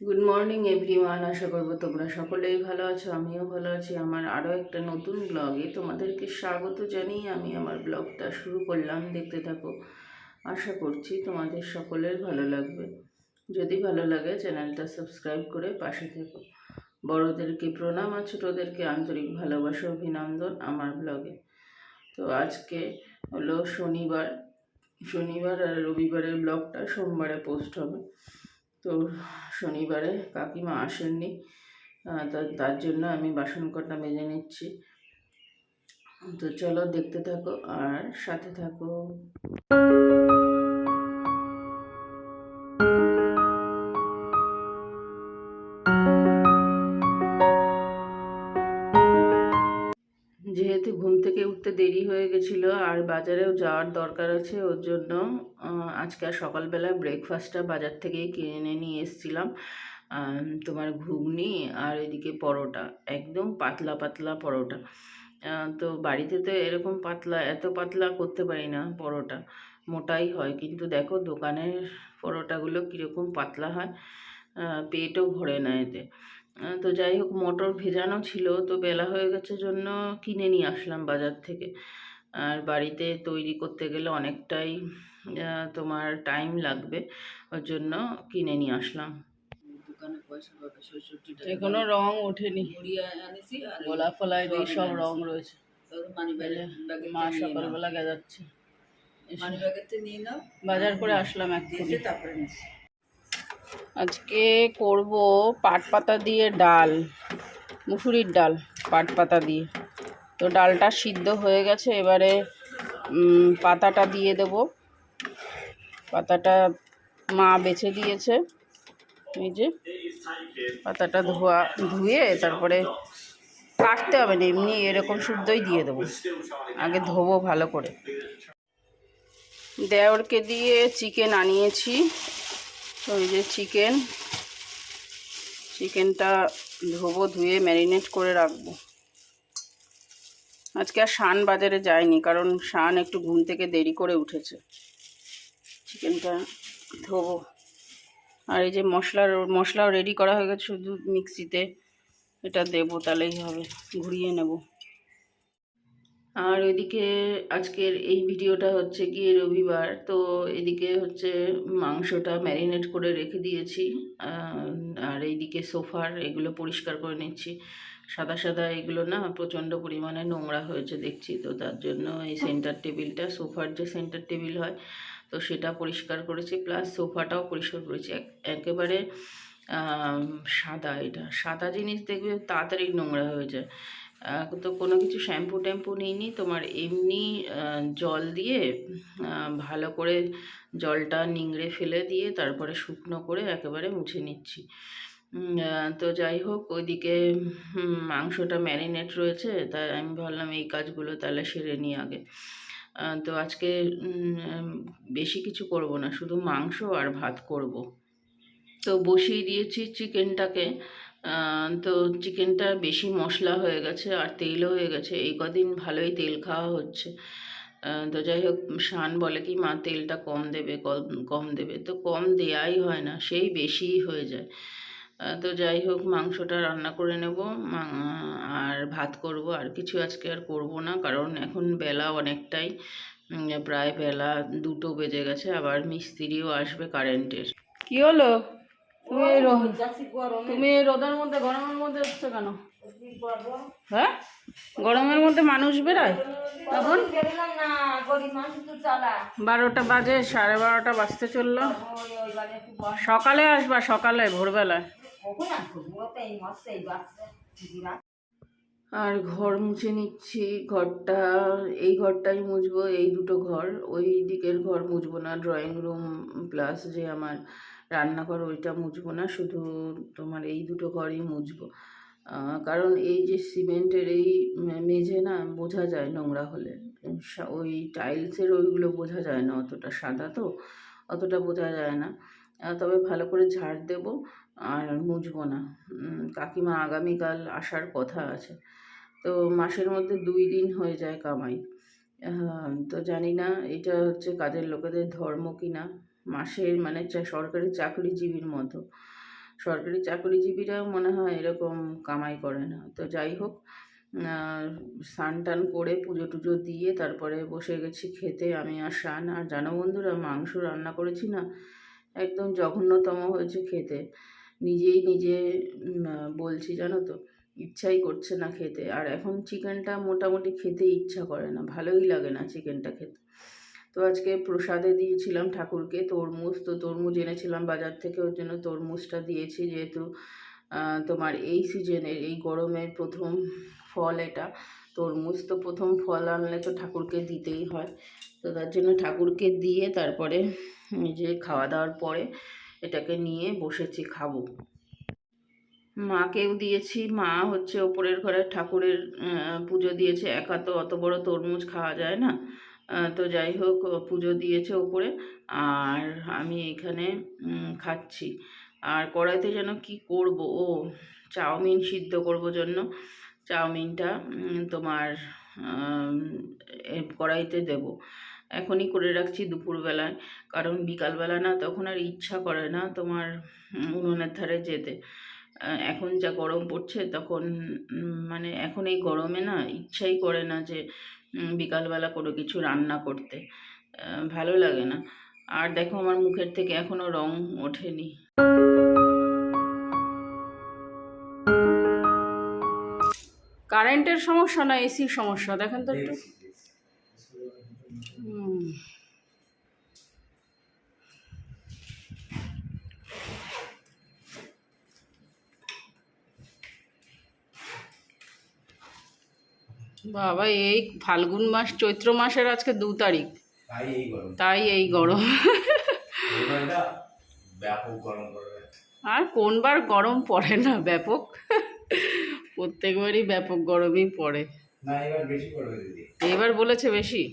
Good morning everyone, আশা করবো তোমরা সকলেই ভালো আছো। আমিও ভালো আছি। আমার আরও একটা নতুন ব্লগে তোমাদেরকে স্বাগত জানিয়ে আমি আমার ব্লগটা শুরু করলাম। দেখতে থাকো, আশা করছি তোমাদের সকলের ভালো লাগবে। যদি ভালো লাগে চ্যানেলটা সাবস্ক্রাইব করে পাশে থেকো। বড়োদেরকে প্রণাম আর ছোটোদেরকে আন্তরিক ভালোবাসা অভিনন্দন আমার ব্লগে। তো আজকে হলো শনিবার আর রবিবারের ব্লগটা সোমবারে পোস্ট হবে। তো শনিবারে কাকিমা আসেননি, তার জন্য আমি বাসন কটা মেজে নিচ্ছি। তো চলো দেখতে থাকো আর সাথে থাকো। যেহেতু ঘুম থেকে উঠতে দেরি হয়ে গেছিলো আর বাজারেও যাওয়ার দরকার আছে, ওর জন্য আজকে আর সকালবেলা ব্রেকফাস্টটা বাজার থেকেই কিনে নিয়ে এসেছিলাম। তোমার ঘুগনি আর এদিকে পরোটা, একদম পাতলা পাতলা পরোটা। তো বাড়িতে তো এরকম এত পাতলা করতে পারি না, পরোটা মোটাই হয়, কিন্তু দেখো দোকানের পরোটাগুলো কীরকম পাতলা হয়, পেটও ভরে না এতে। তো যাই হোক, মটর ভেজানো ছিল, তো বেলা হয়ে গেছে জন্য কিনে নিয়ে আসলাম বাজার থেকে। আর বাড়িতে তৈরি করতে গেলে অনেকটাই তোমার টাইম লাগবে, ওর জন্য কিনে নিয়ে আসলাম। দোকানে পয়সা পাবে ৬৬ টাকা। এখনো রং ওঠেনি, গোলা ফলায় দিয়ে সব রং রয়েছে। মা সকালবেলা গেজাচ্ছে, বাজার করে আসলাম এক্ষুনি। আজকে করব পাট পাতা দিয়ে ডাল, মুসুরির ডাল পাট পাতা দিয়ে। তো ডালটা সিদ্ধ হয়ে গেছে, এবারে পাতাটা দিয়ে দেব। পাতাটা মা বেছে দিয়েছে, এই যে পাতাটা ধুয়ে তারপরে কাটতে হবে না, এমনি এরকম শুদ্ধই দিয়ে দেবো। আগে ধোবো ভালো করে। দেওরকে দিয়ে চিকেন আনিয়েছি, ওই যে চিকেনটা ধোবো, ধুয়ে ম্যারিনেট করে রাখবো। আজকে আর শান বাজারে যায়নি, কারণ শান একটু ঘুম থেকে দেরি করে উঠেছে। চিকেনটা ধোবো। আর এই যে মশলাও রেডি করা হয়ে গেছে, শুধু মিক্সিতে এটা দেবো, তাহলেই হবে। ঘুরিয়ে নেব। আর এদিকে আজকের এই ভিডিওটা হচ্ছে গিয়ে রবিবার, তো এদিকে হচ্ছে মাংসটা ম্যারিনেট করে রেখে দিয়েছি। আর এইদিকে সোফার এগুলো পরিষ্কার করে নিচ্ছি। সাদা সাদা এগুলো না প্রচণ্ড পরিমাণে নোংরা হয়েছে দেখছি, তো তার জন্য এই সেন্টার টেবিলটা, সোফার যে সেন্টার টেবিল হয়, তো সেটা পরিষ্কার করেছি, প্লাস সোফাটাও পরিষ্কার করেছি। একেবারে সাদা, এটা সাদা জিনিস দেখবে তাড়াতাড়ি নোংরা হয়ে যায়। তো কোনো কিছু শ্যাম্পু ট্যাম্পু নিইনি, তোমার এমনি জল দিয়ে ভালো করে জলটা নিংড়ে ফেলে দিয়ে তারপরে শুকনো করে একেবারে মুছে নিচ্ছি। তো যাই হোক, ওইদিকে মাংসটা ম্যারিনেট রয়েছে, তাই আমি ভাবলাম এই কাজগুলো তাহলে সেরে নিই আগে। তো আজকে বেশি কিছু করব না, শুধু মাংস আর ভাত করব। তো বসিয়ে দিয়েছি চিকেনটাকে। তো চিকেনটা বেশি মশলা হয়ে গেছে আর তেলও হয়ে গেছে, এই কদিন ভালোই তেল খাওয়া হচ্ছে। তো যাই হোক, শান বলে কি মা তেলটা কম দেবে, কম দেবে, তো কম দেয়াই হয় না, সেই বেশিই হয়ে যায়। তো যাই হোক, মাংসটা রান্না করে নেব আর ভাত করব। আর কিছু আজকে আর করব না, কারণ এখন বেলা অনেকটাই, প্রায় বেলা 2টো বেজে গেছে, আবার মিস্ত্রিও আসবে কারেন্টের। কি হলো? তুমি এই রোদের মধ্যে, গরমের মধ্যে এসছো কেন? হ্যাঁ, গরমের মধ্যে মানুষ বেরোয় তখন? 12টা বাজে, 12:30 বাজতে চললো। সকালে আসবা, সকালে ভোরবেলায়। আর ঘর মুছে নিচ্ছি, ঘরটা, এই ঘরটাই মুছবো, এই দুটো ঘর, ওই দিকের ঘর মুছবো না, ড্রয়িং রুম প্লাস যে আমার রান্নাঘর ওইটা মুছবো না, শুধু তোমার এই দুটো ঘরই মুছবো। কারণ এই যে সিমেন্টের এই মেঝে না, বোঝা যায় নোংরা হলে, ওই টাইলসের ওইগুলো বোঝা যায় না, অতটা সাদা তো অতটা বোঝা যায় না। তবে ভালো করে ঝাড় দেবো আর মুছবো না। কাকিমা আগামীকাল আসার কথা আছে, তো মাসের মধ্যে 2 দিন হয়ে যায় কামাই। তো জানি না এটা হচ্ছে কাজের লোকেদের ধর্ম কি না, মাসের মানে সরকারি চাকরিজীবীর মতো। সরকারি চাকরিজীবীরাও মনে হয় এরকম কামাই করে না। তো যাই হোক, স্নান টান করে পুজো টুজো দিয়ে তারপরে বসে গেছি খেতে আমি আর শান। আর জানো বন্ধুরা, মাংস রান্না করেছি না, একদম জঘন্যতম হয়েছে খেতে। নিজেই নিজে বলছি, জানো তো, ইচ্ছাই করছে না খেতে। আর এখন চিকেনটা মোটামুটি খেতে ইচ্ছা করে না, ভালোই লাগে না চিকেনটা খেতে। তো আজকে প্রসাদে দিয়েছিলাম ঠাকুরকে তরমুজ, তো তরমুজ এনেছিলাম বাজার থেকে, ওর জন্য তরমুজটা দিয়েছি। যেহেতু তোমার এই সিজনের, এই গরমের প্রথম ফল এটা তরমুজ, তো প্রথম ফল আনলে তো ঠাকুরকে দিতেই হয়। তো তার জন্য ঠাকুরকে দিয়ে তারপরে নিজে খাওয়া দাওয়ার পরে এটাকে নিয়ে বসেছি খাবো। মাকেও দিয়েছি, মা হচ্ছে ওপরের ঘরে ঠাকুরের পুজো দিয়েছে, একা তো অত বড় তরমুজ খাওয়া যায় না। তো যাই হোক, পুজো দিয়েছে ওপরে, আর আমি এখানে খাচ্ছি। আর কড়াইতে যেন কি করব, চাউমিন সিদ্ধ করব জন্য চাউমিনটা তোমার কড়াইতে দেব। এখনই করে রাখছি দুপুরবেলায়, কারণ বিকালবেলা না তখন আর ইচ্ছা করে না তোমার উনুনের ধারে যেতে। এখন যা গরম পড়ছে তখন মানে এখন এই গরমে না ইচ্ছাই করে না যে বিকালবেলা কোনো কিছু রান্না করতে, ভালো লাগে না। আর দেখো আমার মুখের থেকে এখনও রং ওঠেনি। কারেন্টের সমস্যা না এসির সমস্যা, দেখেন তো একটু। বাবা, এই ফাল্গুন মাস চৈত্র মাসের আজকে 2 তারিখ, তাই এই গরম। আর কোনবার গরম পড়ে না ব্যাপক, প্রত্যেকবারই ব্যাপক গরমই পড়ে। এবার বলেছে বেশি।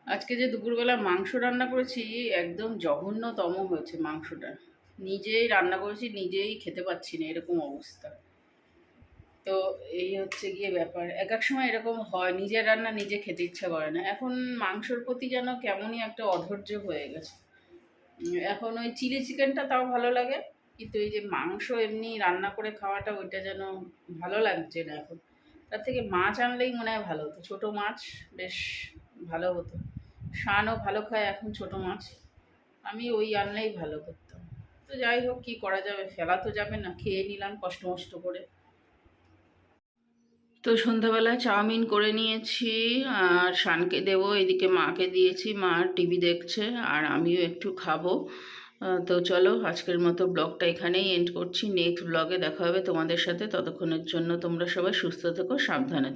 আজকে যে দুপুরবেলা মাংস রান্না করেছি, একদম জঘন্যতম হয়েছে মাংসটা। নিজেই রান্না করেছি, নিজেই খেতে পাচ্ছি না, এরকম অবস্থা। তো এই হচ্ছে গিয়ে ব্যাপার, এক এক সময় এরকম হয়, নিজের রান্না নিজে খেতে ইচ্ছা করে না। এখন মাংসর প্রতি যেন কেমনই একটা অধৈর্য হয়ে গেছে। এখন ওই চিলি চিকেনটা তাও ভালো লাগে, কিন্তু এই যে মাংস এমনি রান্না করে খাওয়াটা, ওইটা যেন ভালো লাগছে না এখন। তার থেকে মাছ আনলেই মনে হয় ভালো হতো, ছোটো মাছ বেশ ভালো হতো। শানও ভালো খায় এখন ছোটো মাছ, আমি ওই আনলেই ভালো করতাম। তো যাই হোক, কী করা যাবে, ফেলা তো যাবে না, খেয়ে নিলাম কষ্ট মষ্ট করে। তো সন্ধ্যাবেলা চাউমিন করে নিয়েছি, আর শানকে দেবো, এদিকে মাকে দিয়েছি, মা টিভি দেখছে, আর আমিও একটু খাবো। তো চলো, আজকের মতো ব্লগটা এখানেই এন্ড করছি। নেক্সট ব্লগে দেখা হবে তোমাদের সাথে, ততক্ষণের জন্য তোমরা সবাই সুস্থ থেকো, সাবধানে থেকো।